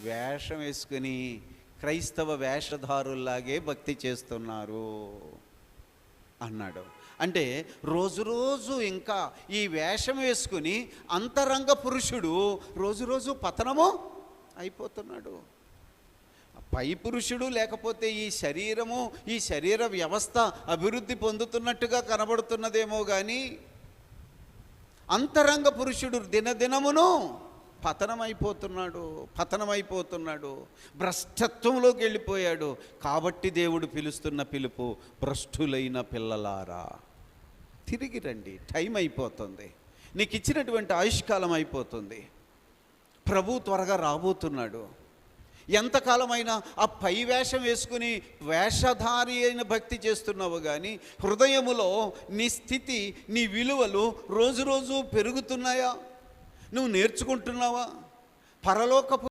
వేషం వేసుకుని క్రైస్తవ వేషధారుల్లాగే భక్తి చేస్తున్నారు అన్నాడు. అంటే రోజు రోజు ఇంకా ఈ వేషం వేసుకుని అంతరంగ పురుషుడు రోజు రోజు పతనము అయిపోతున్నాడు. పై పురుషుడు లేకపోతే ఈ శరీరము, ఈ శరీర వ్యవస్థ అభివృద్ధి పొందుతున్నట్టుగా కనబడుతున్నదేమో కానీ అంతరంగ పురుషుడు దినదినమును పతనమైపోతున్నాడు, భ్రష్టత్వంలోకి వెళ్ళిపోయాడు. కాబట్టి దేవుడు పిలుస్తున్న పిలుపు, భ్రష్టులైన పిల్లలారా తిరిగి రండి, టైం అయిపోతుంది, నీకు ఇచ్చినటువంటి ఆయుష్కాలం అయిపోతుంది, ప్రభు త్వరగా రాబోతున్నాడు. ఎంతకాలమైనా ఆ పై వేషం వేసుకుని వేషధారి అయిన భక్తి చేస్తున్నావు కానీ హృదయములో నీ స్థితి, నీ విలువలు రోజు రోజు పెరుగుతున్నాయా? నువ్వు నేర్చుకుంటున్నావా? పరలోకపు